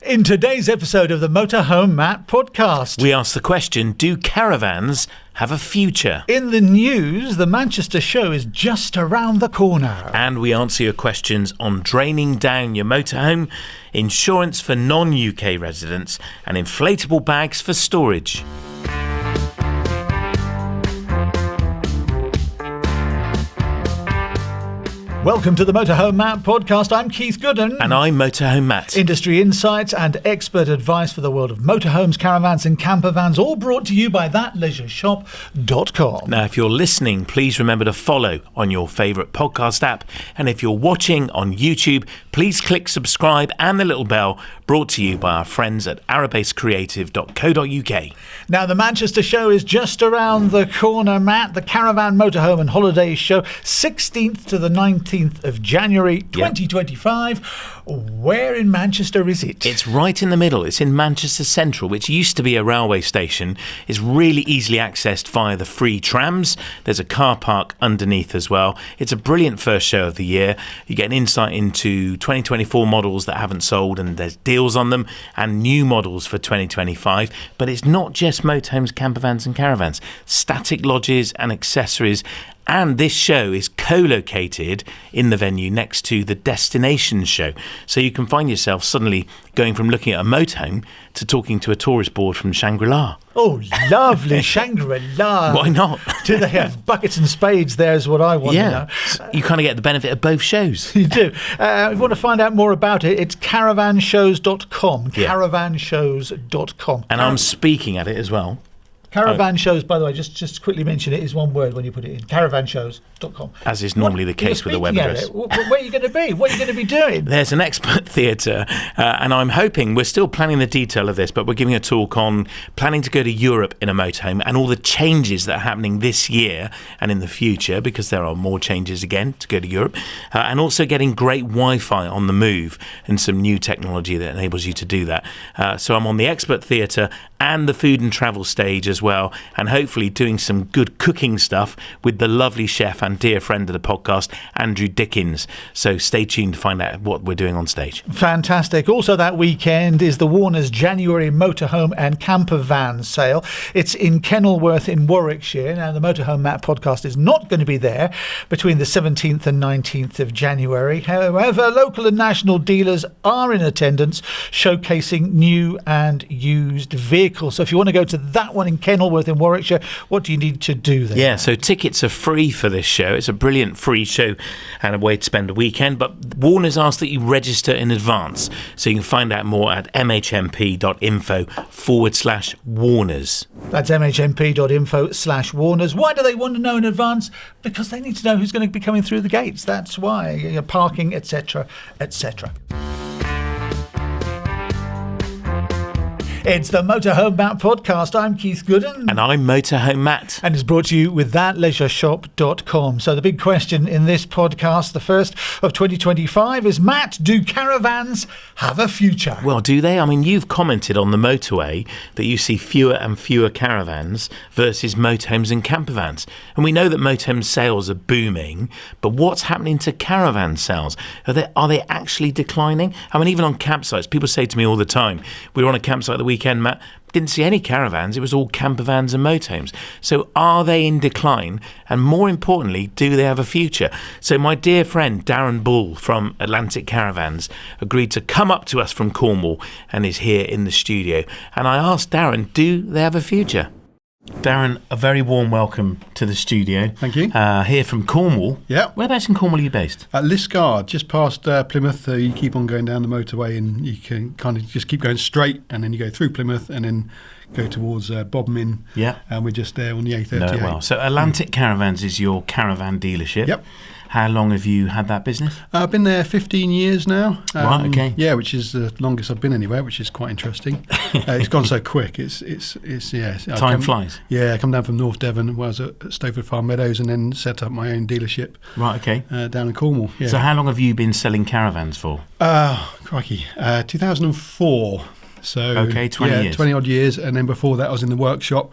In today's episode of the Motorhome Matt Podcast, we ask the question, do caravans have a future? In the news, the Manchester show is just around the corner. And we answer your questions on draining down your motorhome, insurance for non-UK residents, and inflatable bags for storage. Welcome to the Motorhome Matt Podcast. I'm Keith Gooden. And I'm Motorhome Matt. Industry insights and expert advice for the world of motorhomes, caravans and campervans, all brought to you by thatleisureshop.com. Now, if you're listening, please remember to follow on your favourite podcast app. And if you're watching on YouTube, please click subscribe and the little bell, brought to you by our friends at arabasecreative.co.uk. Now, the Manchester show is just around the corner, Matt. The Caravan, Motorhome and Holidays show, 16th to the 19th of January 2025. Yep. Where in Manchester is it? It's right in the middle. It's in Manchester Central, which used to be a railway station. It's really easily accessed via the free trams. There's a car park underneath as well. It's a brilliant first show of the year. You get an insight into 2024 models that haven't sold, and there's deals on them, and new models for 2025. But it's not just motorhomes, campervans and caravans. Static lodges and accessories. And this show is co-located in the venue next to the Destination show. So you can find yourself suddenly going from looking at a motorhome to talking to a tourist board from Shangri-La. Oh, lovely. Shangri-La. Why not? Do they have buckets and spades there is what I want to know. You kind of get the benefit of both shows. You do. If you want to find out more about it, it's caravanshows.com. Caravanshows.com. And I'm speaking at it as well. Caravan shows, by the way, just quickly mention it, is one word when you put it in. Caravanshows.com. As is normally the case with a web address. Where are you going to be? What are you going to be doing? There's an expert theatre, and I'm hoping, we're still planning the detail of this, but we're giving a talk on planning to go to Europe in a motorhome and all the changes that are happening this year and in the future, because there are more changes again to go to Europe, and also getting great Wi-Fi on the move and some new technology that enables you to do that. So I'm on the expert theatre and the food and travel stage as well, and hopefully doing some good cooking stuff with the lovely chef and dear friend of the podcast, Andrew Dickens. So stay tuned to find out what we're doing on stage. Fantastic. Also that weekend is the Warner's January Motorhome and Campervan sale. It's in Kenilworth in Warwickshire. Now, the Motorhome Matt Podcast is not going to be there between the 17th and 19th of January. However, local and national dealers are in attendance, showcasing new and used vehicles. So if you want to go to that one in Kenilworth in Warwickshire, what do you need to do there? Yeah, so tickets are free for this show. It's a brilliant free show and a way to spend a weekend, but Warner's asked that you register in advance. So you can find out more at mhmp.info/Warners. That's mhmp.info/Warners. Why do they want to know in advance? Because they need to know who's going to be coming through the gates. That's why. Parking, etc., etc. It's the Motorhome Matt Podcast. I'm Keith Gooden. And I'm Motorhome Matt. And it's brought to you with thatleisureshop.com. So the big question in this podcast, the first of 2025, is, Matt, do caravans have a future? Well, do they? I mean, you've commented on the motorway that you see fewer and fewer caravans versus motorhomes and campervans. And we know that motorhome sales are booming, but what's happening to caravan sales? Are they actually declining? I mean, even on campsites, people say to me all the time, we were on a campsite the weekend, Matt, didn't see any caravans, it was all campervans and motorhomes. So are they in decline? And more importantly, do they have a future? So my dear friend Darren Bull from Atlantic Caravans agreed to come up to us from Cornwall and is here in the studio. And I asked Darren, do they have a future? Darren, a very warm welcome to the studio. Thank you. Here from Cornwall. Yeah. Whereabouts in Cornwall are you based? At Liskeard, just past Plymouth. You keep on going down the motorway and you can kind of just keep going straight, and then you go through Plymouth and then go towards Bodmin. Yeah. And we're just there on the A38. No, well. So Atlantic Caravans is your caravan dealership. Yep. How long have you had that business? I've been there 15 years now. Right, okay. Yeah, which is the longest I've been anywhere, which is quite interesting. It's gone so quick. It's Time flies. Yeah, I come down from North Devon, where I was at Stowford Farm Meadows, and then set up my own dealership. Right, okay. Down in Cornwall. Yeah. So how long have you been selling caravans for? Crikey, 2004. So okay, 20 years. 20 odd years, and then before that I was in the workshop,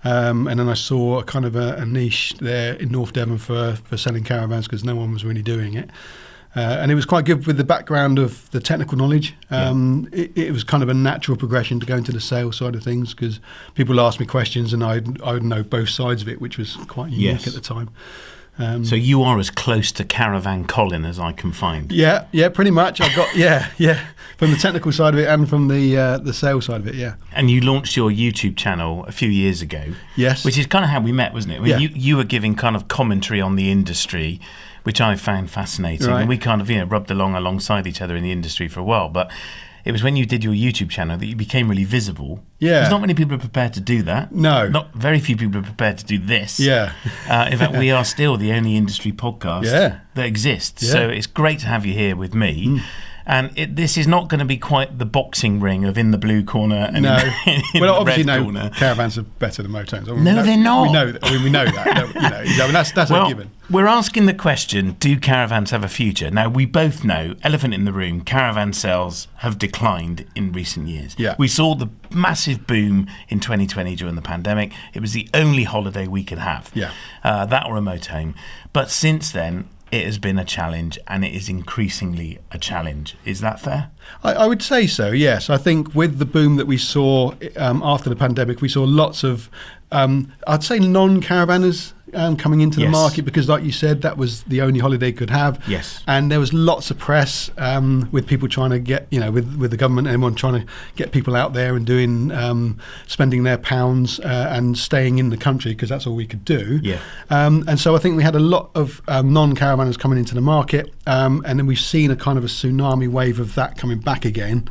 and then I saw a niche there in North Devon for selling caravans because no one was really doing it. And it was quite good with the background of the technical knowledge. It was kind of a natural progression to go into the sales side of things, because people asked me questions and I would know both sides of it, which was quite unique at the time. So you are as close to Caravan Colin as I can find. Yeah, pretty much. I've got from the technical side of it and from the sales side of it. Yeah. And you launched your YouTube channel a few years ago. Yes. Which is kind of how we met, wasn't it? When you were giving kind of commentary on the industry, which I found fascinating, and we kind of rubbed alongside each other in the industry for a while. But it was when you did your YouTube channel that you became really visible. Yeah. Because not many people are prepared to do that. No. Not very few people are prepared to do this. Yeah. In fact, we are still the only industry podcast that exists. Yeah. So it's great to have you here with me. And this is not going to be quite the boxing ring of in the blue corner and in well, the obviously, red corner. Caravans are better than motorhomes. No, they're not. We know that. That's a given. We're asking the question, do caravans have a future? Now, we both know, elephant in the room, caravan sales have declined in recent years. Yeah. We saw the massive boom in 2020 during the pandemic. It was the only holiday we could have. Yeah. That or a motorhome. But since then, it has been a challenge, and it is increasingly a challenge. Is that fair? I would say so, yes. I think with the boom that we saw after the pandemic, we saw lots of, I'd say, non-caravanners coming into the market, because, like you said, that was the only holiday they could have. Yes. And there was lots of press with people trying to get, with the government and everyone trying to get people out there and doing, spending their pounds and staying in the country, because that's all we could do. Yeah. And so I think we had a lot of non-caravanners coming into the market, and then we've seen a kind of a tsunami wave of that coming back again,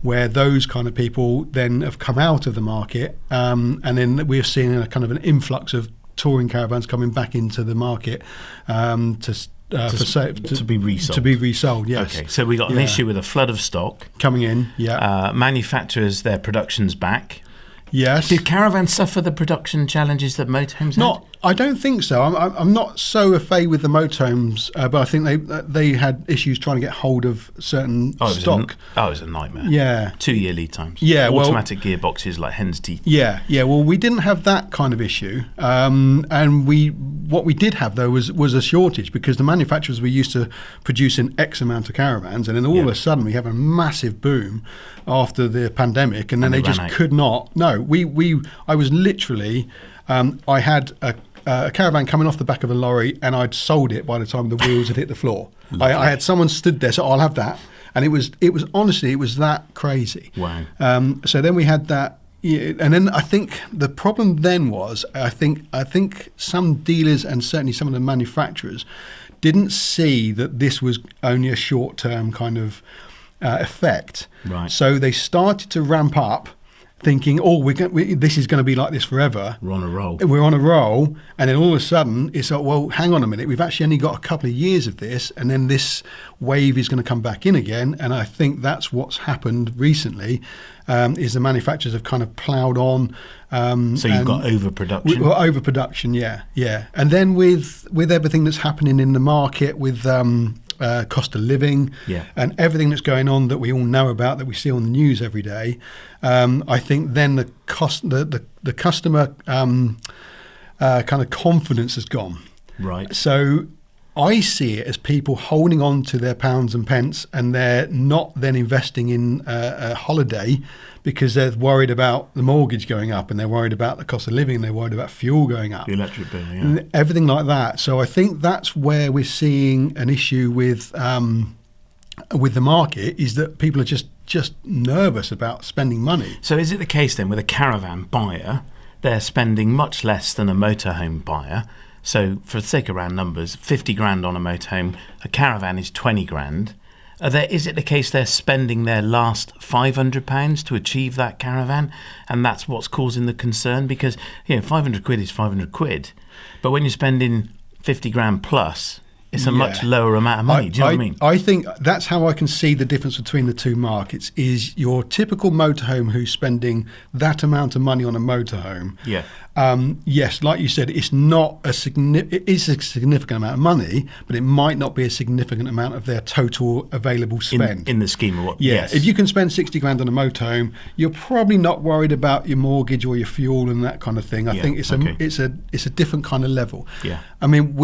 where those kind of people then have come out of the market, and then we're seeing a kind of an influx of touring caravans coming back into the market to be resold. To be resold, yes. Okay, so we got an issue with a flood of stock coming in. Yeah. Manufacturers, their production's back. Yes. Did caravans suffer the production challenges that motorhomes had? I don't think so. I'm not so au fait with the motorhomes, but I think they had issues trying to get hold of certain stock. It was a nightmare. Yeah. 2-year lead times. Yeah. Automatic gearboxes like hen's teeth. Yeah. Well, we didn't have that kind of issue, and what we did have though was a shortage, because the manufacturers were used to producing X amount of caravans, and then all of a sudden we have a massive boom after the pandemic, and then they just could not. No, I was literally, I had a caravan coming off the back of a lorry, and I'd sold it by the time the wheels had hit the floor. I had someone stood there, so I'll have that, and it was honestly, it was that crazy. Wow. So then we had that. Yeah, and then I think the problem then was, I think some dealers and certainly some of the manufacturers didn't see that this was only a short-term kind of effect. Right. So they started to ramp up, thinking, this is going to be like this forever. We're on a roll. We're on a roll, and then all of a sudden it's like, well, hang on a minute, we've actually only got a couple of years of this, and then this wave is going to come back in again. And I think that's what's happened recently, is the manufacturers have kind of ploughed on. So you've got overproduction? Well, overproduction, yeah. And then with everything that's happening in the market, with cost of living and everything that's going on that we all know about, that we see on the news every day, I think then the customer kind of confidence has gone. Right. So I see it as people holding on to their pounds and pence, and they're not then investing in a holiday because they're worried about the mortgage going up, and they're worried about the cost of living, and they're worried about fuel going up. The electric bill, and everything like that. So I think that's where we're seeing an issue with the market, is that people are just nervous about spending money. So is it the case then with a caravan buyer, they're spending much less than a motorhome buyer? So for the sake of round numbers, 50 grand on a motorhome, a caravan is 20 grand. Is it the case they're spending their last £500 to achieve that caravan, and that's what's causing the concern? Because 500 quid is 500 quid, but when you're spending 50 grand plus, it's a much lower amount of money. Do you know what I mean? I think that's how I can see the difference between the two markets, is your typical motorhome who's spending that amount of money on a motorhome. Yeah. Yes, like you said, it's not it is a significant amount of money, but it might not be a significant amount of their total available spend. In the scheme of what? Yeah. Yes. If you can spend 60 grand on a motorhome, you're probably not worried about your mortgage or your fuel and that kind of thing. I think it's a different kind of level. Yeah. I mean,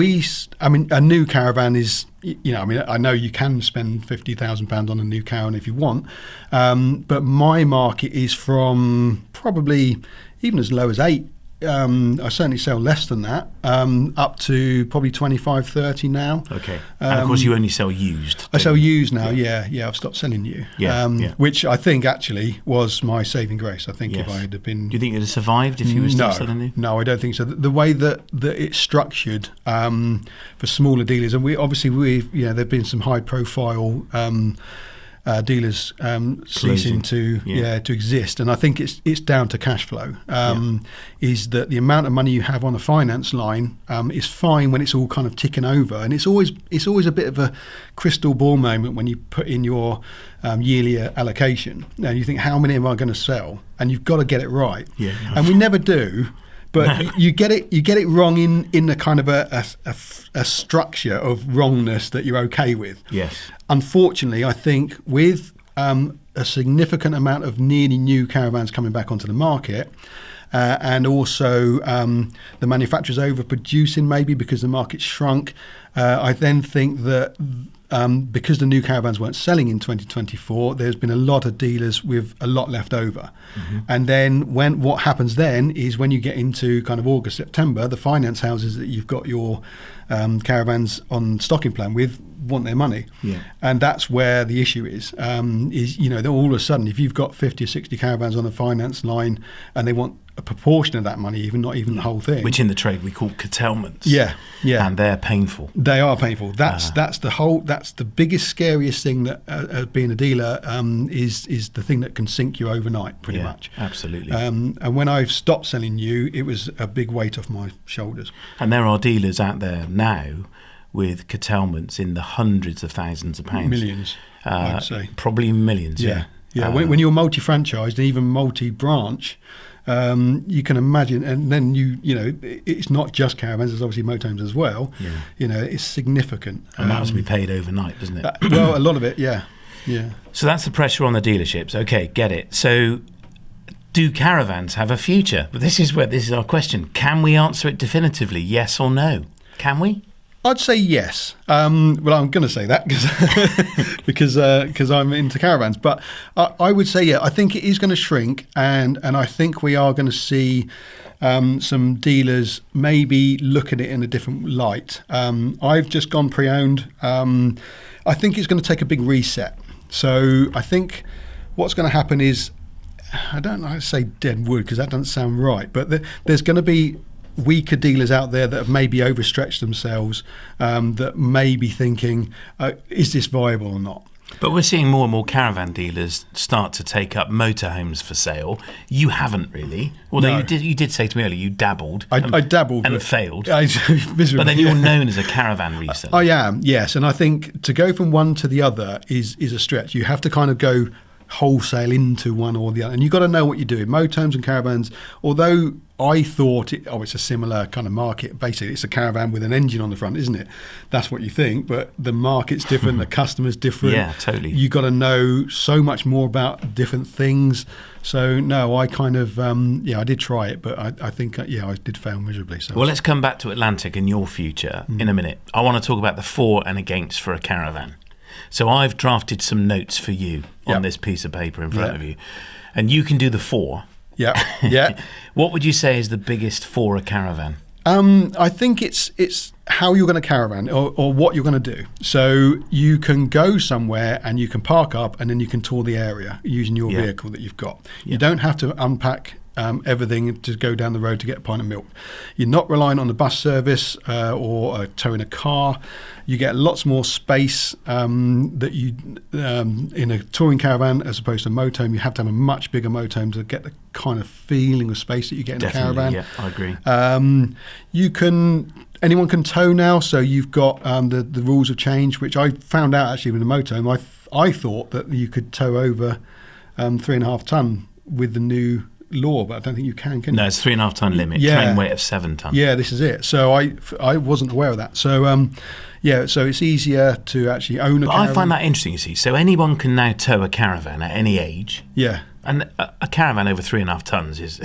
a new caravan caravan is, I mean, I know you can spend £50,000 on a new caravan if you want, but my market is from probably even as low as 8. I certainly sell less than that, up to probably 25, 30 now. Okay. And of course, you only sell used. I sell used now, yeah. I've stopped selling new, which I think actually was my saving grace. I think if I had been... Do you think it would have survived if you were still selling new? No, I don't think so. The way that it's structured for smaller dealers, and there have been some high-profile dealers ceasing to exist, and I think it's down to cash flow. Is that the amount of money you have on a finance line is fine when it's all kind of ticking over, and it's always a bit of a crystal ball moment when you put in your yearly allocation. Now you think, how many am I going to sell? And you've got to get it right. And we never do. But you get it wrong in the kind of a structure of wrongness that you're okay with. Yes. Unfortunately, I think with a significant amount of nearly new caravans coming back onto the market, and also the manufacturers overproducing maybe because the market's shrunk, I then think that because the new caravans weren't selling in 2024, there's been a lot of dealers with a lot left over. And then what happens then is when you get into kind of August, September, the finance houses that you've got your caravans on stocking plan with want their money. And that's where the issue is all of a sudden, if you've got 50 or 60 caravans on a finance line and they want a proportion of that money, not even the whole thing, which in the trade we call curtailments. And they're painful. They are painful. That's the biggest, scariest thing that being a dealer is the thing that can sink you overnight, pretty much. Absolutely. And when I've stopped selling new, it was a big weight off my shoulders. And there are dealers out there now with curtailments in the hundreds of thousands of pounds. Millions, I'd say. Probably millions, yeah. When you're multi-franchised and even multi-branch, you can imagine, and then it's not just caravans, there's obviously motorhomes as well. It's significant. And that has to be paid overnight, doesn't it? Well, a lot of it, yeah. So that's the pressure on the dealerships. Okay, get it. So do caravans have a future? But this is our question. Can we answer it definitively, yes or no? Can we? I'd say yes. Well, I'm going to say that because I'm into caravans. But I would say, I think it is going to shrink, and I think we are going to see some dealers maybe look at it in a different light. I've just gone pre-owned. I think it's going to take a big reset. So I think what's going to happen is, I don't know how to say dead wood because that doesn't sound right, but there's going to be weaker dealers out there that have maybe overstretched themselves, that may be thinking, is this viable or not? But we're seeing more and more caravan dealers start to take up motorhomes for sale. You haven't really, although you did say to me earlier you dabbled. I dabbled and failed. But then you're known as a caravan reseller. I am, yes, and I think to go from one to the other is a stretch. You have to kind of go wholesale into one or the other, and you've got to know what you're doing. Motorhomes and caravans, although I thought it's a similar kind of market. Basically, it's a caravan with an engine on the front, isn't it? That's what you think, but the market's different, the customer's different. Yeah, totally. You've got to know so much more about different things. So, no, I kind of, I did try it, but I think, I did fail miserably. So. Well, let's come back to Atlantic and your future in a minute. I want to talk about the for and against for a caravan. So I've drafted some notes for you on this piece of paper in front of you, and you can do the for. Yeah. What would you say is the biggest for a caravan? I think it's how you're going to caravan or what you're going to do. So you can go somewhere and you can park up and then you can tour the area using your vehicle that you've got. You don't have to unpack everything to go down the road to get a pint of milk. You're not relying on the bus service or towing a car. You get lots more space that you in a touring caravan as opposed to a motorhome. You have to have a much bigger motorhome to get the kind of feeling of space that you get in a caravan. Yeah, I agree. Anyone can tow now, so you've got the rules have changed, which I found out actually with the motorhome. I thought that you could tow over 3.5 ton with the new law, but I don't think you can you? No, it's 3.5 ton limit, train weight of 7 ton. Yeah, this is it. So I wasn't aware of that. So so it's easier to actually own a caravan. I find that interesting, you see. So anyone can now tow a caravan at any age. Yeah. And a caravan over 3.5 tons is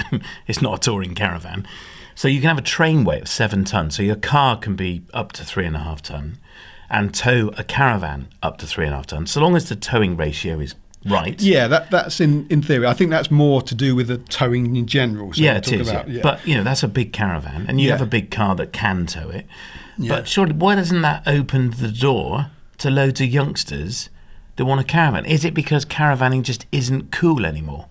it's not a touring caravan. So you can have a train weight of 7 tons. So your car can be up to 3.5 ton and tow a caravan up to 3.5 tons, so long as the towing ratio is right. Yeah, that's in theory. I think that's more to do with the towing in general. So yeah, it is. Yeah. But, that's a big caravan, and you have a big car that can tow it. Yeah. But surely, why doesn't that open the door to loads of youngsters that want a caravan? Is it because caravanning just isn't cool anymore?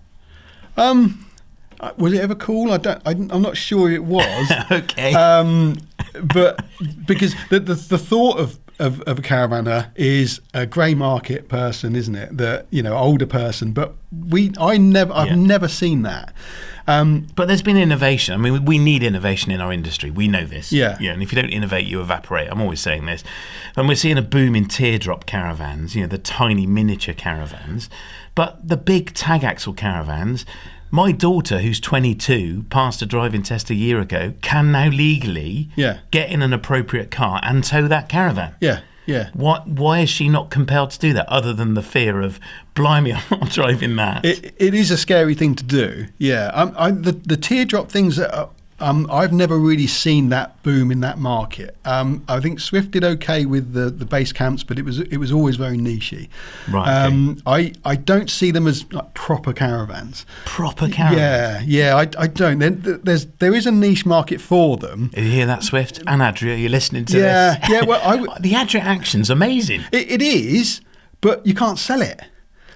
Was it ever cool? I'm not sure it was. Okay. But because the thought of a caravaner is a grey market person, isn't it? Older person. But I've never seen that. But there's been innovation. I mean, we need innovation in our industry. We know this. Yeah. And if you don't innovate, you evaporate. I'm always saying this. And we're seeing a boom in teardrop caravans, the tiny miniature caravans. But the big tag axle caravans, my daughter, who's 22, passed a driving test a year ago, can now legally get in an appropriate car and tow that caravan. Yeah. Yeah. Why is she not compelled to do that, other than the fear of, blimey, I'm not driving that? It is a scary thing to do. Yeah. The teardrop things I've never really seen that boom in that market. I think Swift did okay with the base camps, but it was always very nichey. Right. Okay. I don't see them as like proper caravans. Proper caravans. Yeah. I don't. There is a niche market for them. You hear that, Swift? And Adria, you're listening to this? Yeah. Well, the Adria action's amazing. It is, but you can't sell it.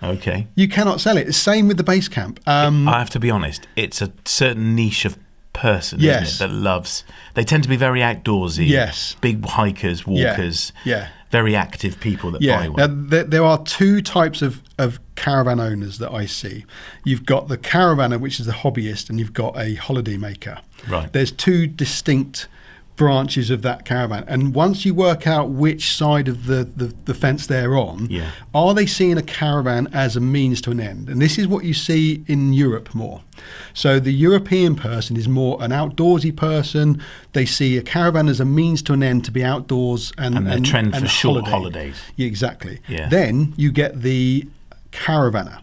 Okay. You cannot sell it. It's the same with the base camp. I have to be honest. It's a certain niche of person, isn't it, that loves. They tend to be very outdoorsy. Yes. Big hikers, walkers. Yeah. Very active people that buy one. Now, there are two types of caravan owners that I see. You've got the caravaner, which is the hobbyist, and you've got a holiday maker. Right. There's two distinct branches of that caravan, and once you work out which side of the fence they're on, are they seeing a caravan as a means to an end? And this is what you see in Europe more. So the European person is more an outdoorsy person. They see a caravan as a means to an end to be outdoors and the trend for short holidays. Yeah, exactly. Yeah. Then you get the caravaner.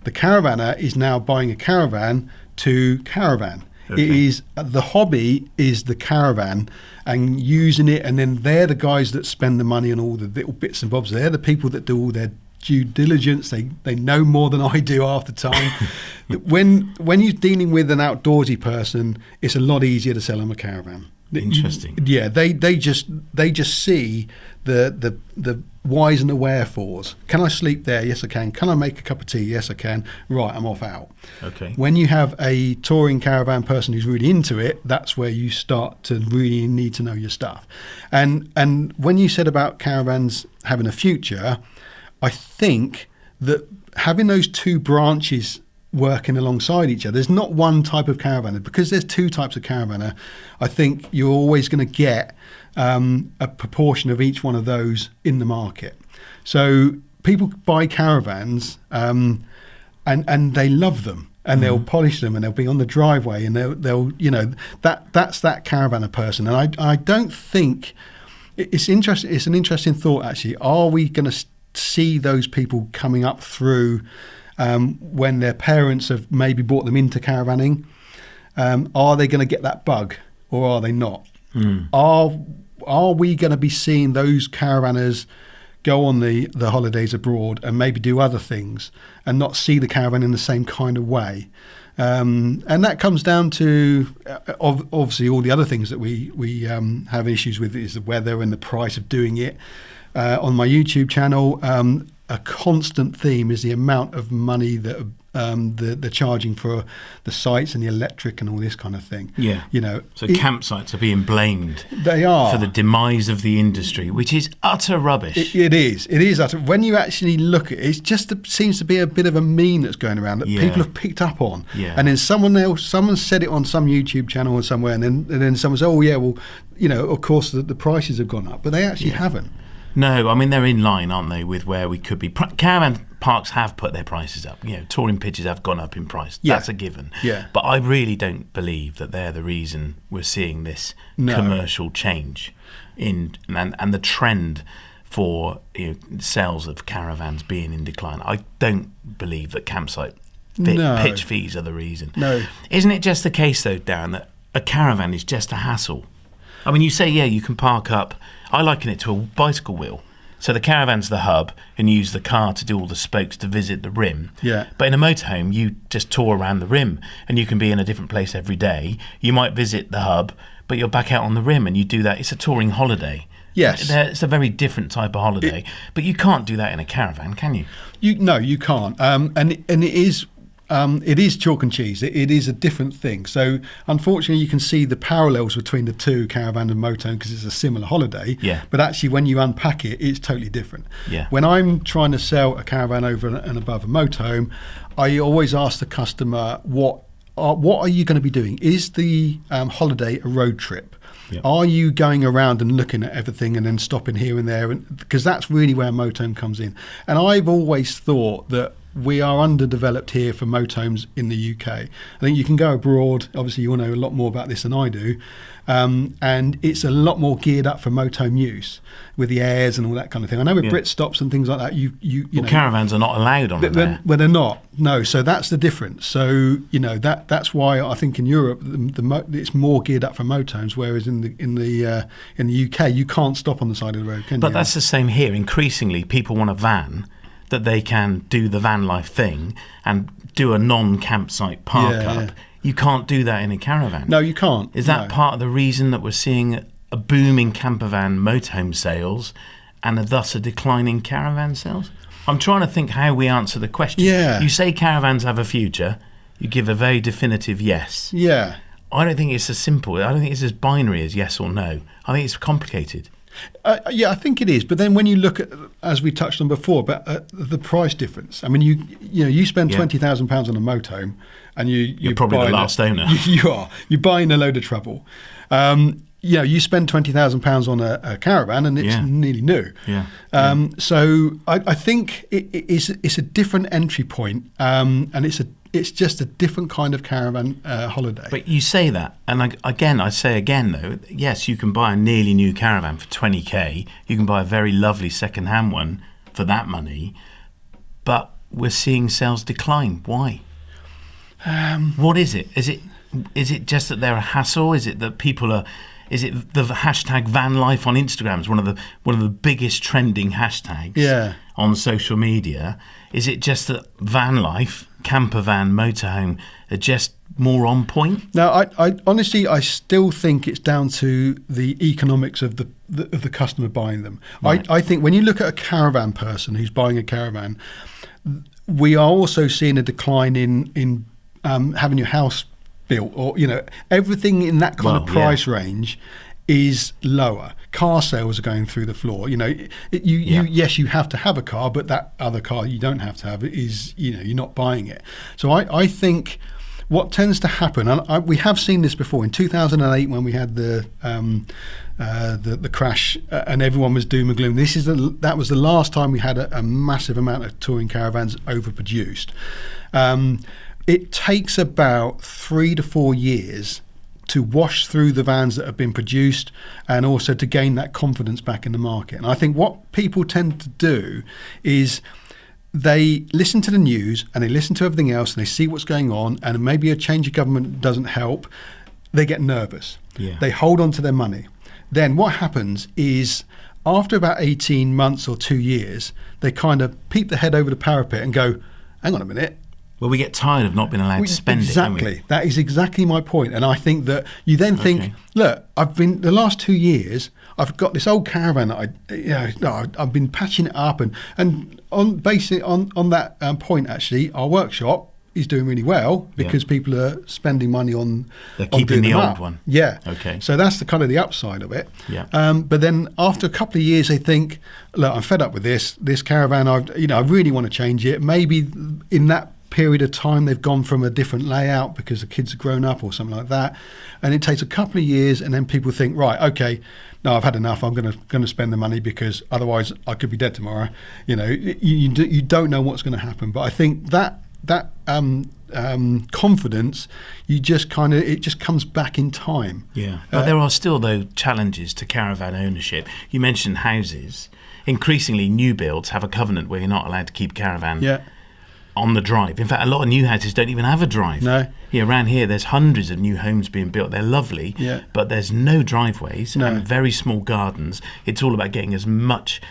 The caravaner is now buying a caravan to caravan. Okay. It is the hobby is the caravan and using it, and then they're the guys that spend the money on all the little bits and bobs. They're the people that do all their due diligence. They know more than I do half the time. when you're dealing with an outdoorsy person, it's a lot easier to sell them a caravan. Interesting. Yeah, they just see the whys and the wherefores. Can I sleep there? Yes, I can. Can I make a cup of tea? Yes, I can. Right, I'm off out. Okay. When you have a touring caravan person who's really into it, that's where you start to really need to know your stuff. And when you said about caravans having a future, I think that having those two branches working alongside each other, there's not one type of caravaner, because there's two types of caravaner. I think you're always going to get a proportion of each one of those in the market. So people buy caravans and they love them, and they'll polish them, and they'll be on the driveway, and they'll that's that caravaner person. And I don't think it's interesting. It's an interesting thought, actually. Are we going to see those people coming up through when their parents have maybe brought them into caravanning? Are they going to get that bug, or are they not? Are we going to be seeing those caravanners go on the holidays abroad and maybe do other things and not see the caravan in the same kind of way? And that comes down to obviously all the other things that we have issues with, is the weather and the price of doing it. On my YouTube channel, a constant theme is the amount of money that they're charging for the sites and the electric and all this kind of thing. Yeah. So campsites are being blamed. They are. For the demise of the industry, which is utter rubbish. It is utter. When you actually look at it, it just seems to be a bit of a meme that's going around that people have picked up on. Yeah. And then someone said it on some YouTube channel or somewhere, and then someone said, oh yeah, well, of course the prices have gone up, but they actually haven't. No, I mean, they're in line, aren't they, with where we could be. Caravan parks have put their prices up. Touring pitches have gone up in price. Yeah. That's a given. Yeah. But I really don't believe that they're the reason we're seeing this commercial change and the trend for sales of caravans being in decline. I don't believe that campsite pitch fees are the reason. No. Isn't it just the case, though, Darren, that a caravan is just a hassle. I mean, you say, yeah, you can park up. I liken it to a bicycle wheel. So the caravan's the hub, and you use the car to do all the spokes to visit the rim. Yeah. But in a motorhome, you just tour around the rim, and you can be in a different place every day. You might visit the hub, but you're back out on the rim, and you do that. It's a touring holiday. Yes. It's a very different type of holiday. But you can't do that in a caravan, can you? No, you can't. And it is chalk and cheese. It is a different thing. So unfortunately, you can see the parallels between the two, caravan and motorhome, because it's a similar holiday. Yeah. But actually, when you unpack it, it's totally different. Yeah. When I'm trying to sell a caravan over and above a motorhome, I always ask the customer, what are you going to be doing? Is the holiday a road trip? Yep. Are you going around and looking at everything and then stopping here and there? Because that's really where motorhome comes in. And I've always thought that we are underdeveloped here for motorhomes in the UK. I think you can go abroad. Obviously, you all know a lot more about this than I do. And it's a lot more geared up for motorhome use with the airs and all that kind of thing. I know with Brit stops and things like that, you know, caravans are not allowed on there. Well, they're not. No, so that's the difference. So that's why I think in Europe it's more geared up for motorhomes, whereas in the UK you can't stop on the side of the road, can you? But that's the same here. Increasingly, people want a van that they can do the van life thing and do a non-campsite park up. Yeah. You can't do that in a caravan. No, you can't. Is that part of the reason that we're seeing a boom in campervan motorhome sales and thus a decline in caravan sales? I'm trying to think how we answer the question. Yeah. You say caravans have a future. You give a very definitive yes. Yeah. I don't think it's as simple. I don't think it's as binary as yes or no. I think it's complicated. Yeah, I think it is. But then when you look at, as we touched on before, about the price difference. I mean, you spend £20,000 on a motorhome, and you're probably the last owner. You're buying a load of trouble. You spend £20,000 on a caravan, and it's nearly new. Yeah. So I think it's a different entry point, and it's just a different kind of caravan holiday. But you say that, and I say again though, yes, you can buy a nearly new caravan for 20k. You can buy a very lovely second-hand one for that money, but we're seeing sales decline. Why? What is it? Is it just that they're a hassle? Is it that people are? Is it the hashtag van life on Instagram is one of the biggest trending hashtags on social media? Is it just that van life, campervan, motorhome are just more on point? No, I honestly, I still think it's down to the economics of the customer buying them. Right. I think when you look at a caravan person who's buying a caravan, we are also seeing a decline in having your house built, or everything in that kind of price range is lower. Car sales are going through the floor. Yes, you have to have a car, but that other car you don't have to have is you're not buying it. So I think what tends to happen, and we have seen this before in 2008 when we had the crash and everyone was doom and gloom. That was the last time we had a massive amount of touring caravans overproduced. It takes about 3 to 4 years to wash through the vans that have been produced and also to gain that confidence back in the market. And I think what people tend to do is they listen to the news and they listen to everything else and they see what's going on, and maybe a change of government doesn't help. They get nervous. Yeah. They hold on to their money. Then what happens is after about 18 months or 2 years, they kind of peep their head over the parapet and go, hang on a minute. Well, we get tired of not being allowed to spend it. Exactly. That is exactly my point. And I think that you then think, look, the last 2 years, I've got this old caravan that I've been patching it up, and on that point, actually, our workshop is doing really well because people are spending money on. They're keeping the old one. Yeah. Okay. So that's the kind of the upside of it. Yeah. But then after a couple of years, they think, look, I'm fed up with this caravan. I really want to change it. Maybe in that period of time they've gone from a different layout because the kids have grown up or something like that, and it takes a couple of years, and then people think, right, okay, no, I've had enough. I'm going to spend the money because otherwise I could be dead tomorrow. You don't know what's going to happen. But I think that confidence, it just comes back in time. Yeah, but there are still though challenges to caravan ownership. You mentioned houses. Increasingly, new builds have a covenant where you're not allowed to keep caravan on the drive. In fact, a lot of new houses don't even have a drive. No. Around here, there's hundreds of new homes being built. They're lovely, Yeah. but there's no driveways No. and very small gardens. It's all about getting as much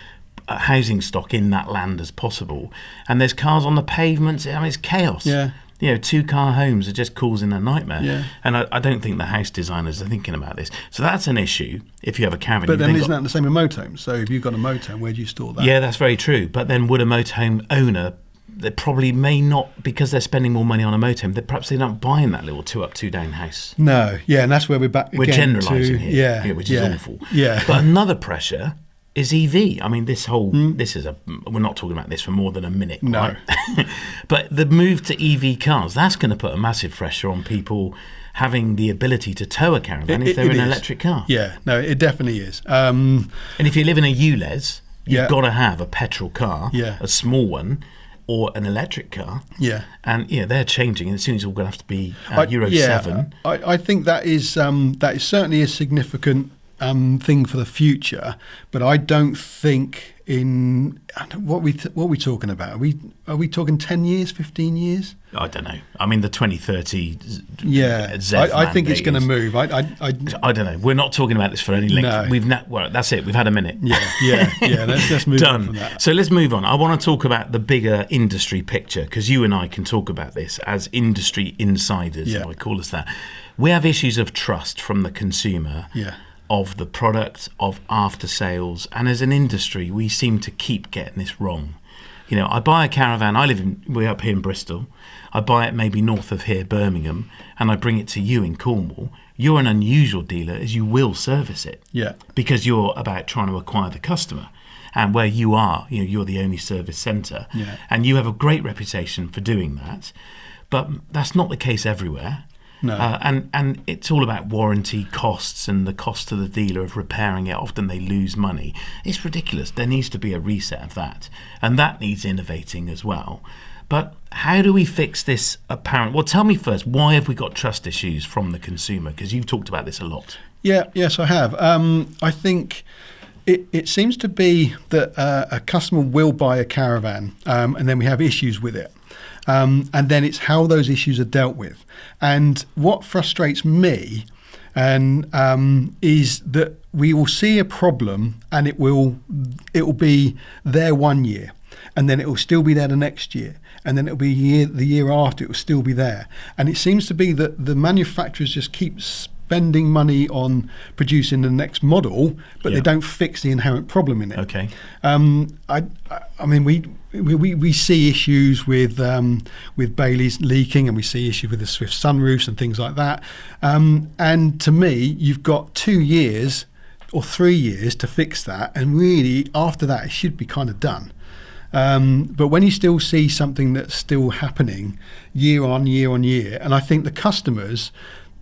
housing stock in that land as possible. And there's cars on the pavements. I mean, it's chaos. Yeah. 2-car homes are just causing a nightmare. Yeah. And I don't think the house designers are thinking about this. So that's an issue if you have a caravan. But You've then got- isn't that the same with motorhomes? So if you've got a motorhome, where do you store that? Yeah, that's very true. But then would a motorhome owner, they probably may not, because they're spending more money on a motorhome, perhaps they're not buying that little 2-up, 2-down house. No. Yeah, and that's where we're back. We're again generalising to, here, Yeah. which is awful. Yeah. But another pressure is EV. I mean, we're not talking about this for more than a minute. No. Right? But the move to EV cars, that's going to put a massive pressure on people having the ability to tow a caravan if they're in an electric car. Yeah, no, it definitely is. And if you live in a ULEZ, you've Yeah. got to have a petrol car, Yeah. a small one, or an electric car. Yeah. And they're changing, and as soon as it's all going to have to be Euro 7. I think that is certainly a significant thing for the future, but I don't think what we talking about. Are we talking 10 years, 15 years? I don't know. I mean, the 2030 Yeah, ZEV I think it's going to mandate move. I don't know. We're not talking about this for any length. No. Well, that's it. We've had a minute. Yeah. Let's move on from Done. that. So let's move on. I want to talk about the bigger industry picture, because you and I can talk about this as industry insiders. Yeah. I call us that. We have issues of trust from the consumer. Yeah. Of the product, of after sales, and as an industry, we seem to keep getting this wrong. I buy a caravan. We're up here in Bristol. I buy it maybe north of here, Birmingham, and I bring it to you in Cornwall. You're an unusual dealer, as you will service it. Yeah. Because you're about trying to acquire the customer, and where you are, you're the only service centre, Yeah. and you have a great reputation for doing that. But that's not the case everywhere. No. And it's all about warranty costs and the cost to the dealer of repairing it. Often they lose money. It's ridiculous. There needs to be a reset of that. And that needs innovating as well. But how do we fix this apparent? Well, tell me first, why have we got trust issues from the consumer? Because you've talked about this a lot. Yes, I have. I think it seems to be that a customer will buy a caravan and then we have issues with it. And then it's how those issues are dealt with. And what frustrates me is that we will see a problem and it will be there one year, and then it will still be there the next year, and then it'll be the year after it will still be there. And it seems to be that the manufacturers just keep spending money on producing the next model, but they don't fix the inherent problem in it. Okay. I mean, we see issues with Bailey's leaking, and we see issues with the Swift sunroofs and things like that. And to me, you've got 2 years or 3 years to fix that, and really after that, it should be kind of done. But when you still see something that's still happening year on year on year, and I think the customers,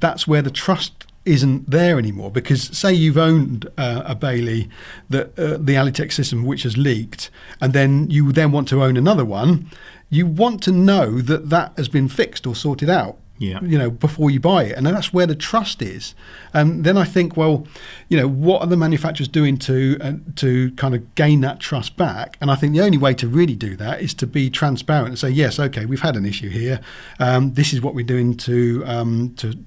that's where the trust isn't there anymore. Because say you've owned a Bailey, the Alitech system which has leaked, and then you want to own another one, you want to know that has been fixed or sorted out. Yeah. Before you buy it, and that's where the trust is. And then I think, well, what are the manufacturers doing to kind of gain that trust back? And I think the only way to really do that is to be transparent and say, yes, okay, we've had an issue here. This is what we're doing to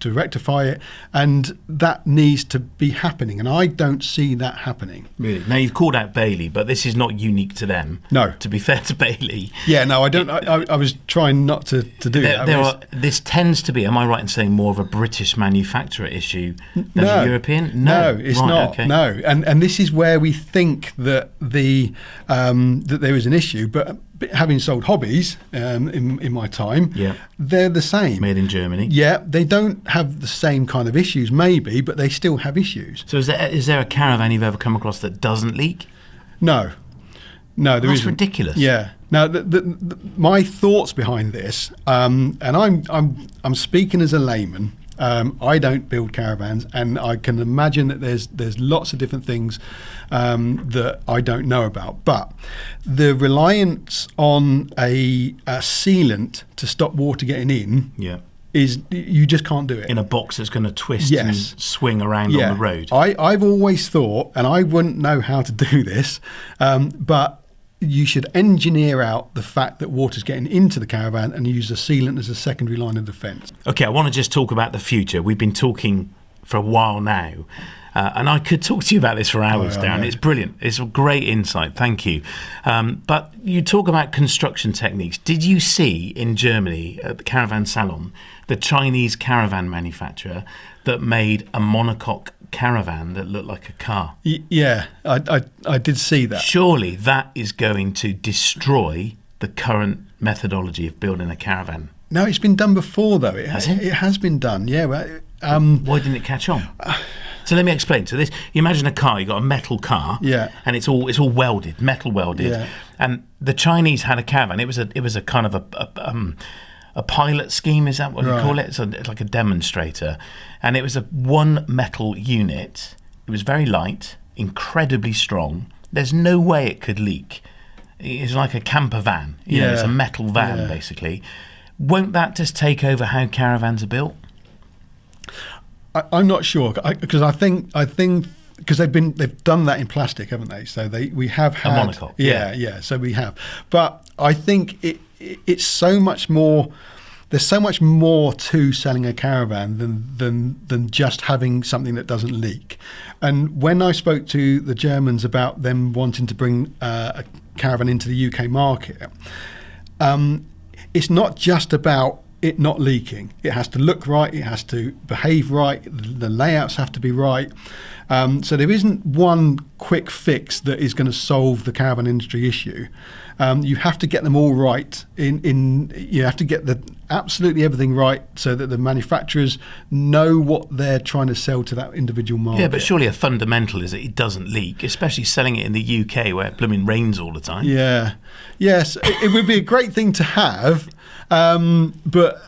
rectify it, and that needs to be happening. And I don't see that happening. Really? Now, you've called out Bailey, but this is not unique to them. No. To be fair to Bailey. Yeah, no, I don't. I was trying not to do that. This tends to be, am I right in saying, more of a British manufacturer issue than a European? No, it's not. Okay. No, and this is where we think that that there is an issue. But having sold hobbies in my time, they're the same. Made in Germany. Yeah, they don't have the same kind of issues, maybe, but they still have issues. So is there a caravan you've ever come across that doesn't leak? No, there That's isn't. ridiculous. Yeah. Now, my thoughts behind this, and I'm speaking as a layman. I don't build caravans, and I can imagine that there's lots of different things that I don't know about. But the reliance on a sealant to stop water getting in, is you just can't do it in a box that's going to twist and swing around on the road. I've always thought, and I wouldn't know how to do this, but you should engineer out the fact that water's getting into the caravan and use the sealant as a secondary line of defence. Okay, I want to just talk about the future. We've been talking for a while now, and I could talk to you about this for hours, Darren. It's brilliant. It's a great insight. Thank you. But you talk about construction techniques. Did you see in Germany at the Caravan Salon the Chinese caravan manufacturer that made a monocoque caravan that looked like a car? Yeah, I did see that. Surely that is going to destroy the current methodology of building a caravan. No, it's been done before, though. Has it? It has been done, yeah. Why didn't it catch on? So let me explain. So this, you imagine a car, you've got a metal car, yeah, and it's all welded, metal welded. Yeah. And the Chinese had a caravan. It was a kind of a pilot scheme, is that what you call it? It's like a demonstrator. And it was a one metal unit. It was very light, incredibly strong. There's no way it could leak. It's like a camper van. You know, it's a metal van, basically. Won't that just take over how caravans are built? I'm not sure, because I think because they've done that in plastic, haven't they? So we have had a monocoque. Yeah. So we have, but I think it's so much more. There's so much more to selling a caravan than just having something that doesn't leak. And when I spoke to the Germans about them wanting to bring a caravan into the UK market, it's not just about it not leaking. It has to look right, it has to behave right, the layouts have to be right. So there isn't one quick fix that is going to solve the caravan industry issue. You have to get them all right. You have to get absolutely everything right so that the manufacturers know what they're trying to sell to that individual market. Yeah, but surely a fundamental is that it doesn't leak, especially selling it in the UK where it blooming rains all the time. Yeah. Yes, it would be a great thing to have, but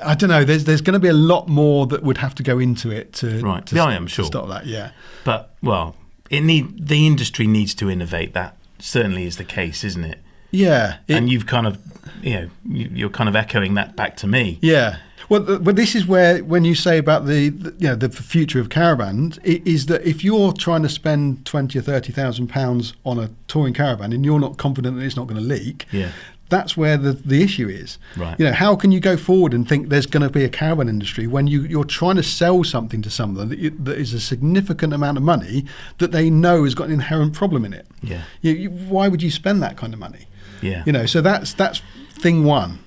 I don't know. There's going to be a lot more that would have to go into it to I'm sure. stop that. Yeah, but the industry needs to innovate. That certainly is the case, isn't it? Yeah, and you've kind of, you're kind of echoing that back to me. Yeah. Well, but this is where, when you say about the future of caravans, it is that if you're trying to spend £20,000 or £30,000 on a touring caravan and you're not confident that it's not going to leak, that's where the issue is. Right. How can you go forward and think there's going to be a caravan industry when you're trying to sell something to someone that is a significant amount of money that they know has got an inherent problem in it? Yeah. Why would you spend that kind of money? Yeah. So that's thing one.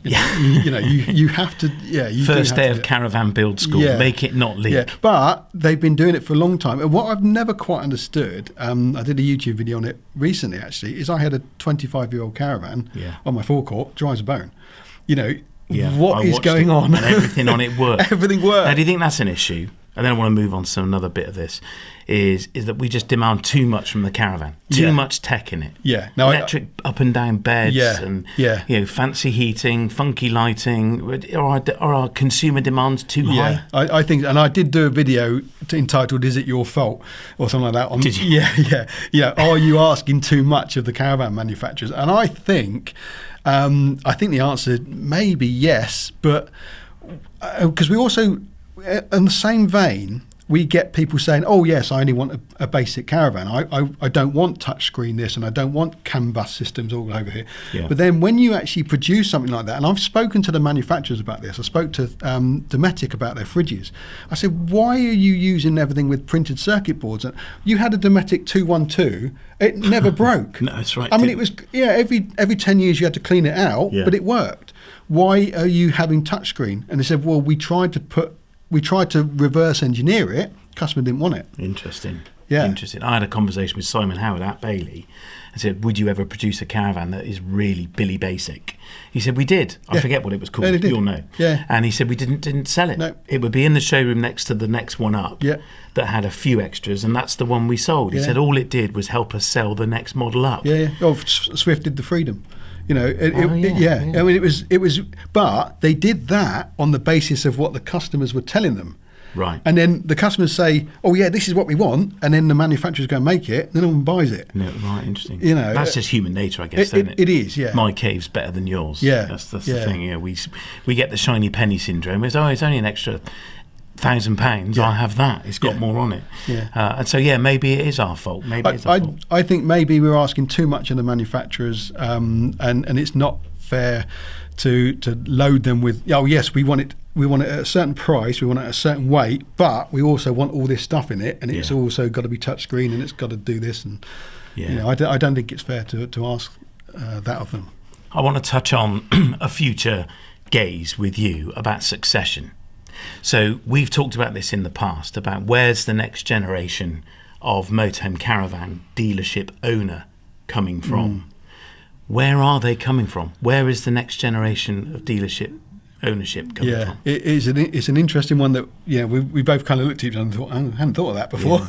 You have to. Yeah. First day of caravan build school. Yeah. Make it not leak. Yeah. But they've been doing it for a long time. And what I've never quite understood, I did a YouTube video on it recently. Actually, is I had a 25-year-old caravan on my forecourt, dry as a bone. What is going on? And everything on it worked. Everything worked. Now, do you think that's an issue? And then I want to move on to another bit of this, is that we just demand too much from the caravan, too much tech in it. Yeah. Electric up and down beds and fancy heating, funky lighting. Are our consumer demands too high? I think, and I did do a video entitled "Is It Your Fault?" or something like that. Did you? Yeah. Are you asking too much of the caravan manufacturers? And I think the answer may be yes, but because we also, in the same vein, we get people saying, "Oh yes, I only want a basic caravan. I don't want touchscreen this, and I don't want CAN bus systems all over here." Yeah. But then when you actually produce something like that, and I've spoken to the manufacturers about this. I spoke to Dometic about their fridges. I said, "Why are you using everything with printed circuit boards? You had a Dometic 212. It never broke." No, that's right. I mean, it was every 10 years you had to clean it out, but it worked. Why are you having touchscreen? And they said, "Well, we tried to reverse engineer it. Customer didn't want it." Interesting. Yeah. Interesting. I had a conversation with Simon Howard at Bailey and said, "Would you ever produce a caravan that is really Billy Basic?" He said, "We did. I forget what it was called. You'll know." Yeah. And he said, "We didn't sell it. No. It would be in the showroom next to the next one up that had a few extras, and that's the one we sold." He said, "All it did was help us sell the next model up." Yeah. Oh, Swift did the Freedom. I mean, it was, but they did that on the basis of what the customers were telling them. Right. And then the customers say, "Oh yeah, this is what we want," and then the manufacturers go and make it, and then no one buys it. No, right, interesting. That's just human nature, I guess, isn't it? It is, yeah. My cave's better than yours. Yeah. That's the thing. Yeah, we get the shiny penny syndrome. It's only an extra £1,000, I'll have that. It's got more on it. Yeah. And so, maybe it is our fault. Maybe it's our fault. I think maybe we're asking too much of the manufacturers, and it's not fair to load them with, yes, we want it at a certain price, we want it at a certain weight, but we also want all this stuff in it, and it's also got to be touchscreen, and it's got to do this, and I don't think it's fair to ask that of them. I want to touch on a future gaze with you about succession. So we've talked about this in the past, about where's the next generation of motorhome caravan dealership owner coming from. Where are they coming from? Where is the next generation of dealership ownership coming from? It's an interesting one that we both kind of looked at each other and thought, I hadn't thought of that before.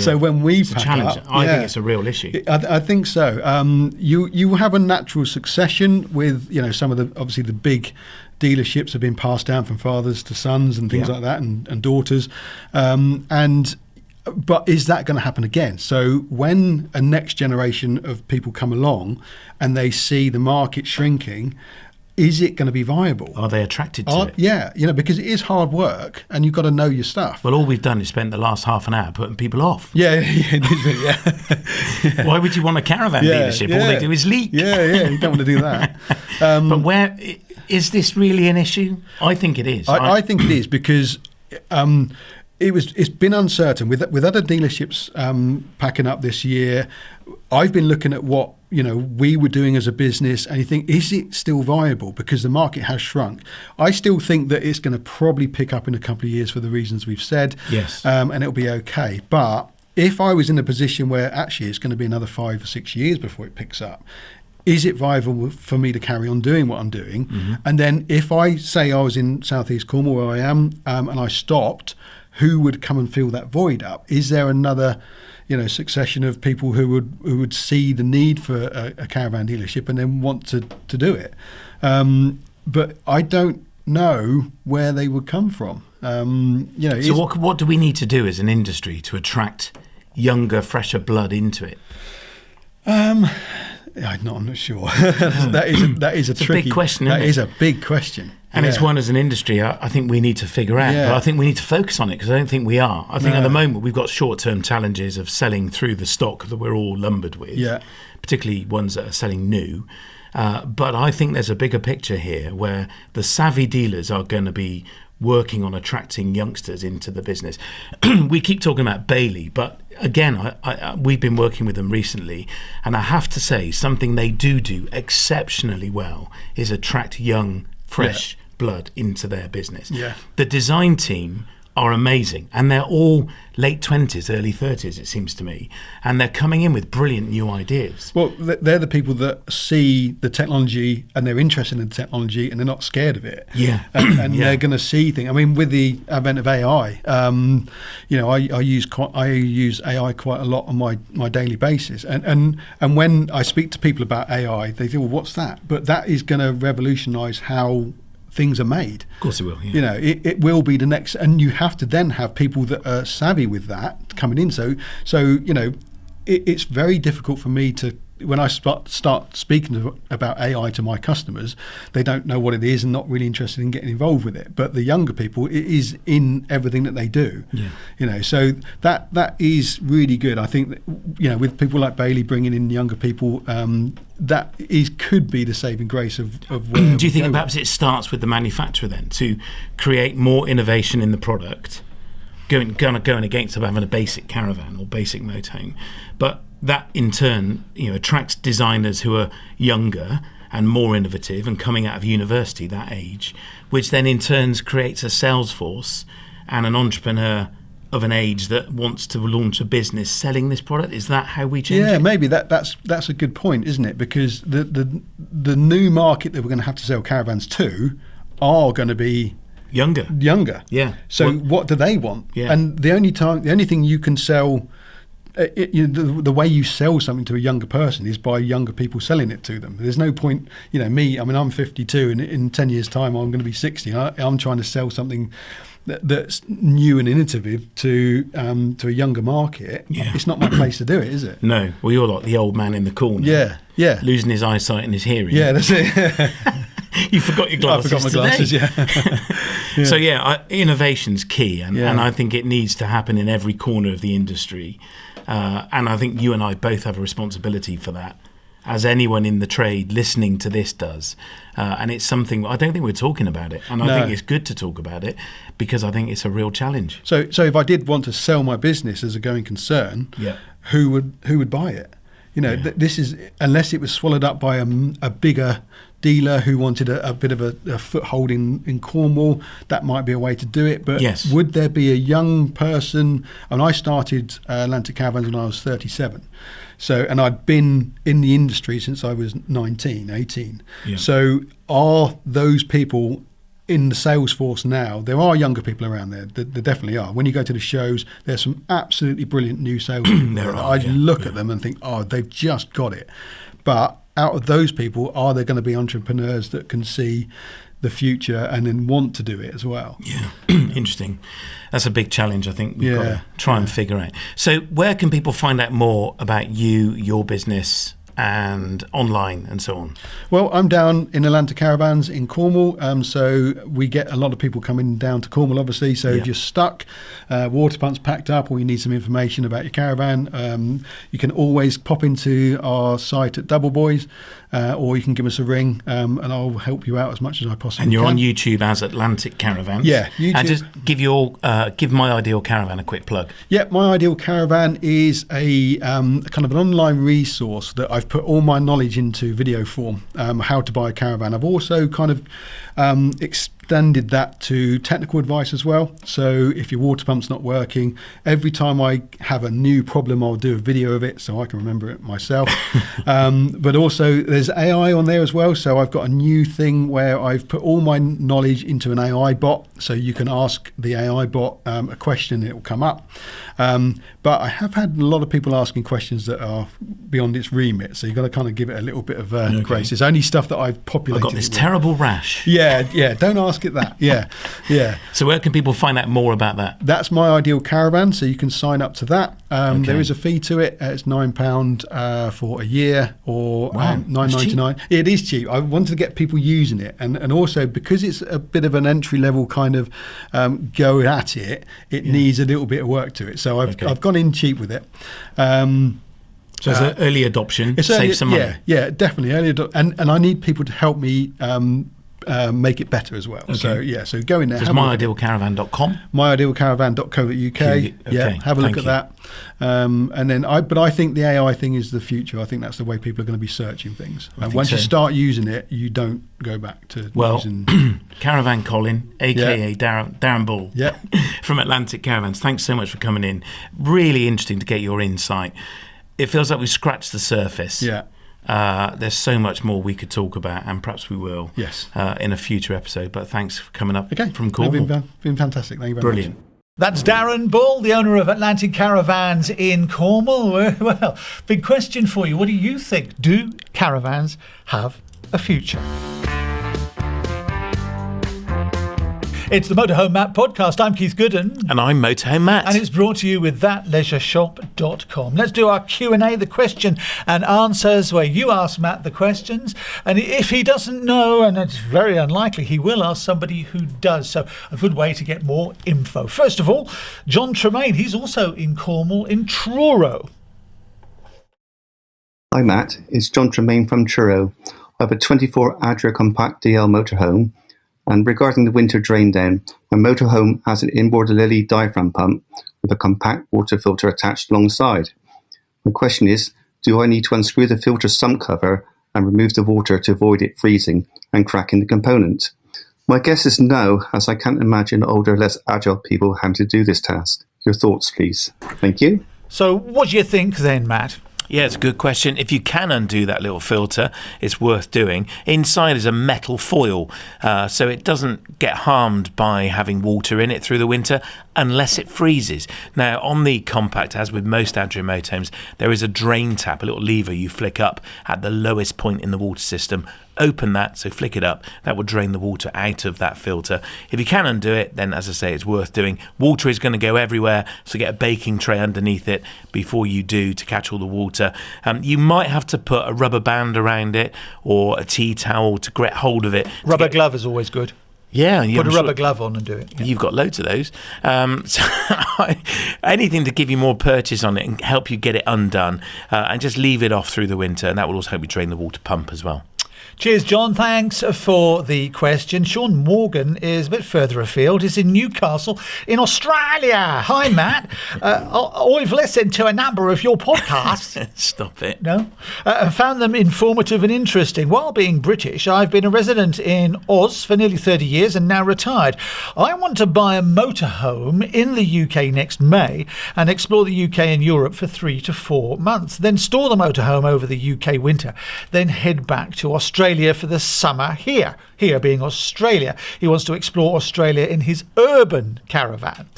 So when we pack challenge, up, I think it's a real issue. I think so. You have a natural succession with some of obviously the big dealerships have been passed down from fathers to sons and things like that, and daughters, but is that going to happen again? So when a next generation of people come along and they see the market shrinking, is it going to be viable? Are they attracted to it? Yeah, because it is hard work and you've got to know your stuff. Well, all we've done is spent the last half an hour putting people off. Yeah. Why would you want a caravan dealership? All they do is leak. Yeah, you don't want to do that. But where is this really an issue? I think it is. I think it is because it's been uncertain with other dealerships packing up this year. I've been looking at what we were doing as a business, and you think, is it still viable? Because the market has shrunk. I still think that it's going to probably pick up in a couple of years for the reasons we've said. Yes, and it'll be okay. But if I was in a position where actually it's going to be another 5 or 6 years before it picks up, is it viable for me to carry on doing what I'm doing? Mm-hmm. And then if I say I was in Southeast Cornwall where I am, and I stopped, who would come and fill that void up? Is there another succession of people who would see the need for a caravan dealership and then want to do it? But I don't know where they would come from. So what do we need to do as an industry to attract younger, fresher blood into it? I'm not sure. that is a tricky big question. That is a big question. And it's one as an industry I think we need to figure out. But I think we need to focus on it because I don't think we are. I think at the moment we've got short-term challenges of selling through the stock that we're all lumbered with, particularly ones that are selling new. But I think there's a bigger picture here where the savvy dealers are going to be working on attracting youngsters into the business. We keep talking about Bailey, but again, we've been working with them recently, and I have to say something they do exceptionally well is attract young, fresh blood into their business. The design team are amazing, and they're all late 20s, early 30s, it seems to me, and they're coming in with brilliant new ideas. Well, they're the people that see the technology and they're interested in the technology and they're not scared of it. And they're going to see things. I mean, with the advent of AI, I use AI quite a lot on my daily basis, and when I speak to people about AI, they think, well, what's that? But that is going to revolutionise how things are made. Of course it will. It will be the next, and you have to then have people that are savvy with that coming in. So it's very difficult for me to, when I start speaking about AI to my customers, they don't know what it is and not really interested in getting involved with it. But the younger people, it is in everything that they do. So that is really good. I think that, with people like Bailey bringing in younger people, could be the saving grace of where. Do you think perhaps it starts with the manufacturer then to create more innovation in the product, going against having a basic caravan or basic motorhome, but that in turn attracts designers who are younger and more innovative and coming out of university that age, which then in turn creates a sales force and an entrepreneur of an age that wants to launch a business selling this product? Is that how we change it? Yeah, maybe that's a good point, isn't it? Because the new market that we're going to have to sell caravans to are going to be younger. Yeah. So what do they want? Yeah. And the only thing you can sell, the way you sell something to a younger person is by younger people selling it to them. There's no point, I'm 52 and in 10 years time I'm going to be 60. I'm trying to sell something that's new and innovative to a younger market. It's not my place to do it, is it? No. Well, you're like the old man in the corner. Yeah. Losing his eyesight and his hearing. Yeah, that's it. You forgot your glasses. I forgot my glasses. Yeah. So innovation's key, and I think it needs to happen in every corner of the industry. And I think you and I both have a responsibility for that, as anyone in the trade listening to this does. And it's something, I don't think we're talking about it. And I think it's good to talk about it, because I think it's a real challenge. So if I did want to sell my business as a going concern, who would buy it? You know, this is, unless it was swallowed up by a bigger dealer who wanted a bit of a foothold in Cornwall, that might be a way to do it. But would there be a young person? And I started Atlantic Caravans when I was 37. So, and I'd been in the industry since I was 19, 18. Yeah. So are those people in the sales force now? There are younger people around there. There definitely are. When you go to the shows, there's some absolutely brilliant new sales people. I look at them and think, oh, they've just got it. But out of those people, are there going to be entrepreneurs that can see the future and then want to do it as well? Yeah, interesting. That's a big challenge I think we've got to try and figure out. So where can people find out more about you, your business, and online and so on? Well, I'm down in Atlantic Caravans in Cornwall, so we get a lot of people coming down to Cornwall, obviously. So if you're stuck, water pump's packed up, or you need some information about your caravan, you can always pop into our site at Double Boys, or you can give us a ring, and I'll help you out as much as I possibly can. And you're on YouTube as Atlantic Caravans. Yeah, YouTube. And just give My Ideal Caravan a quick plug. Yeah, My Ideal Caravan is a kind of an online resource that I've put all my knowledge into video form, how to buy a caravan. I've also kind of extended that to technical advice as well. So if your water pump's not working, every time I have a new problem, I'll do a video of it so I can remember it myself. But also there's AI on there as well. So I've got a new thing where I've put all my knowledge into an AI bot. So you can ask the AI bot a question and it will come up. But I have had a lot of people asking questions that are beyond its remit. So you've got to kind of give it a little bit of grace. It's only stuff that I've populated. I've got this terrible rash. Yeah, don't ask it that. Yeah. So where can people find out more about that? That's My Ideal Caravan, so you can sign up to that. There is a fee to it. It's £9 for a year, or $9.99. It is cheap. I wanted to get people using it, and also because it's a bit of an entry level kind of go at it. It needs a little bit of work to it. So I've gone in cheap with it. So it's an early adoption. Save some money. Yeah, definitely early adoption, and I need people to help me make it better as well. Okay. So go in there. So it's myidealcaravan.com. myidealcaravan.co.uk. Have a look at that. And then I think the AI thing is the future. I think that's the way people are going to be searching things. And once you start using it, you don't go back to using Caravan Colin, aka Darren Bull, yeah, from Atlantic Caravans. Thanks so much for coming in. Really interesting to get your insight. It feels like we've scratched the surface. Yeah. There's so much more we could talk about, and perhaps we will in a future episode. But thanks for coming up from Cornwall. Been fantastic. Thank you very much. That's Darren Bull, the owner of Atlantic Caravans in Cornwall. Well, big question for you. What do you think? Do caravans have a future? It's the Motorhome Matt Podcast. I'm Keith Gooden. And I'm Motorhome Matt. And it's brought to you with thatleisureshop.com. Let's do our Q&A, the question and answers, where you ask Matt the questions. And if he doesn't know, and it's very unlikely, he will ask somebody who does. So a good way to get more info. First of all, John Tremaine. He's also in Cornwall, in Truro. Hi Matt, it's John Tremaine from Truro. I have a 24 Adria Compact DL motorhome. And regarding the winter drain down, my motorhome has an inboard Lily diaphragm pump with a compact water filter attached alongside. My question is, do I need to unscrew the filter sump cover and remove the water to avoid it freezing and cracking the component? My guess is no, as I can't imagine older, less agile people having to do this task. Your thoughts, please. Thank you. So what do you think then, Matt? Yeah, it's a good question. If you can undo that little filter, it's worth doing. Inside is a metal foil, so it doesn't get harmed by having water in it through the winter unless it freezes. Now, on the compact, as with most Adria motorhomes, there is a drain tap, a little lever you flick up at the lowest point in the water system open that, so flick it up, that will drain the water out of that filter. If you can undo it, then as I say, it's worth doing. Water is going to go everywhere, so get a baking tray underneath it before you do to catch all the water. You might have to put a rubber band around it or a tea towel to get hold of it. Rubber glove is always good. Yeah, put a rubber glove on and do it. Yeah. You've got loads of those. So anything to give you more purchase on it and help you get it undone, and just leave it off through the winter, and that will also help you drain the water pump as well. Cheers, John. Thanks for the question. Sean Morgan is a bit further afield. He's in Newcastle in Australia. Hi, Matt. I've listened to a number of your podcasts. Stop it. No? Found them informative and interesting. While being British, I've been a resident in Oz for nearly 30 years and now retired. I want to buy a motorhome in the UK next May and explore the UK and Europe for 3 to 4 months. Then store the motorhome over the UK winter. Then head back to Australia for the summer here being Australia. He wants to explore Australia in his urban caravan.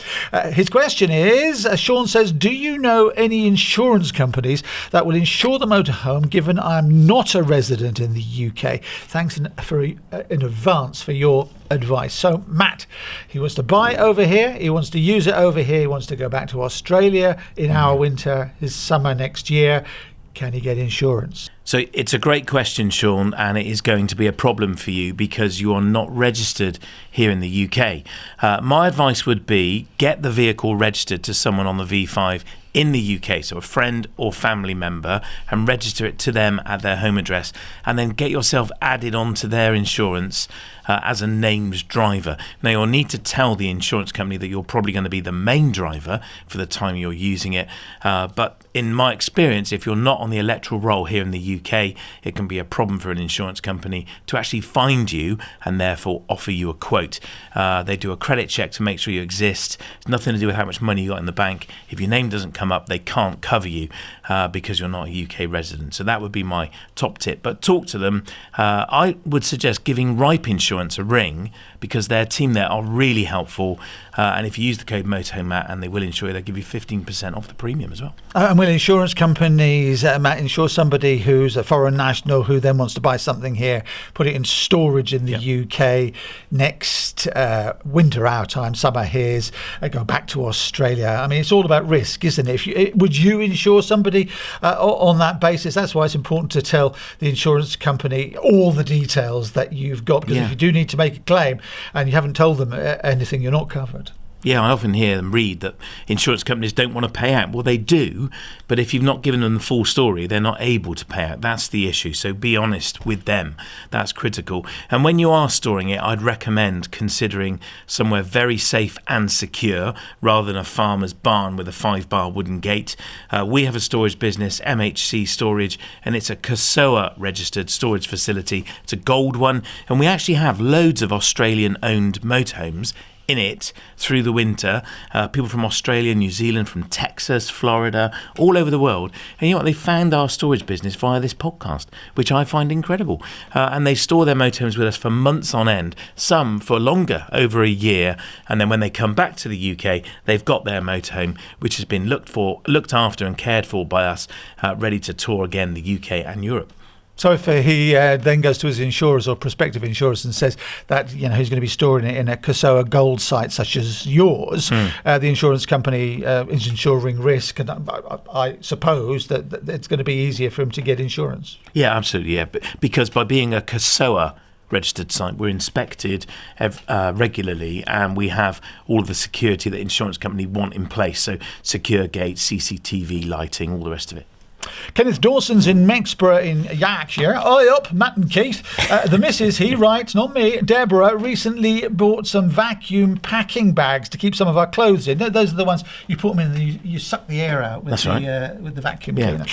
His question is, Sean says, do you know any insurance companies that will insure the motorhome given I'm not a resident in the UK? Thanks in advance for your advice. So Matt, he wants to buy over here, he wants to use it over here, he wants to go back to Australia in our winter, his summer next year. Can he get insurance? So it's a great question, Sean, and it is going to be a problem for you because you are not registered here in the UK. My advice would be get the vehicle registered to someone on the V5 in the UK, so a friend or family member, and register it to them at their home address, and then get yourself added onto their insurance as a named driver. Now, you'll need to tell the insurance company that you're probably going to be the main driver for the time you're using it, but in my experience, if you're not on the electoral roll here in the UK, it can be a problem for an insurance company to actually find you and therefore offer you a quote. They do a credit check to make sure you exist. It's nothing to do with how much money you got in the bank. If your name doesn't come up, they can't cover you because you're not a UK resident. So that would be my top tip. But talk to them. I would suggest giving Ripe Insurance a ring because their team there are really helpful. And if you use the code Motorhome Matt, and they will insure you, they'll give you 15% off the premium as well. And will insurance companies, Matt, insure somebody who's a foreign national who then wants to buy something here, put it in storage in the UK next winter our time, summer here's, go back to Australia? I mean, it's all about risk, isn't it? Would you insure somebody on that basis? That's why it's important to tell the insurance company all the details that you've got, because if you do need to make a claim and you haven't told them anything, you're not covered. Yeah, I often hear them read that insurance companies don't want to pay out. Well, they do, but if you've not given them the full story, they're not able to pay out. That's the issue. So be honest with them. That's critical. And when you are storing it, I'd recommend considering somewhere very safe and secure rather than a farmer's barn with a 5-bar wooden gate. We have a storage business, MHC Storage, and it's a CASOA registered storage facility. It's a gold one, and we actually have loads of Australian-owned motorhomes in it through the winter. People from Australia, New Zealand, from Texas, Florida, all over the world. And you know what? They found our storage business via this podcast, which I find incredible. And they store their motorhomes with us for months on end, some for longer, over a year. And then when they come back to the UK, they've got their motorhome, which has been looked after and cared for by us, ready to tour again the UK and Europe. So if he then goes to his insurers or prospective insurers and says that he's going to be storing it in a CASOA gold site such as yours, the insurance company is insuring risk, and I suppose that it's going to be easier for him to get insurance. Yeah, absolutely. Yeah, because by being a CASOA registered site, we're inspected regularly, and we have all of the security that insurance company want in place. So secure gates, CCTV lighting, all the rest of it. Kenneth Dawson's in Mexborough in Yorkshire. Oi up, Matt and Keith. The missus, he writes, not me, Deborah, recently bought some vacuum packing bags to keep some of our clothes in. Those are the ones you put them in and you suck the air out with with the vacuum cleaner.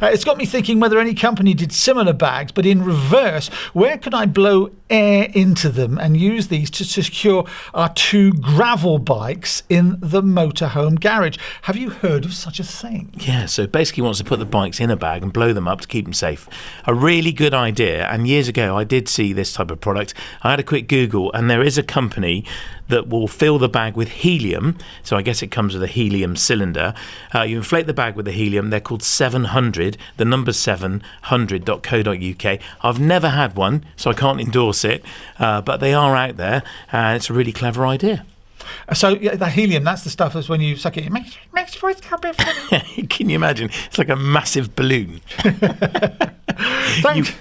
It's got me thinking whether any company did similar bags, but in reverse. Where could I blow air into them and use these to secure our 2 gravel bikes in the motorhome garage? Have you heard of such a thing? Yeah, so basically he wants to put put the bikes in a bag and blow them up to keep them safe. A really good idea. And years ago, I did see this type of product. I had a quick Google, and there is a company that will fill the bag with helium. So I guess it comes with a helium cylinder. You inflate the bag with the helium. They're called 700, the number 700.co.uk. I've never had one, so I can't endorse it, but they are out there, and it's a really clever idea. So the helium, that's the stuff that's when you suck it makes your voice come a bit funny. Can you imagine? It's like a massive balloon.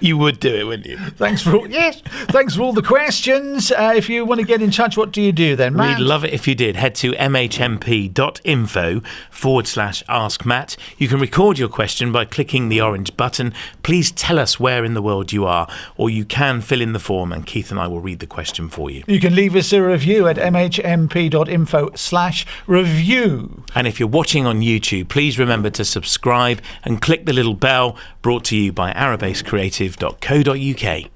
You would do it, wouldn't you? Thanks for all the questions. If you want to get in touch, what do you do then, Matt? We'd love it if you did. Head to mhmp.info/Ask Matt. You can record your question by clicking the orange button. Please tell us where in the world you are, or you can fill in the form and Keith and I will read the question for you. You can leave us a review at mhmp.info/review. And if you're watching on YouTube, please remember to subscribe and click the little bell, brought to you by arabasecreative.co.uk.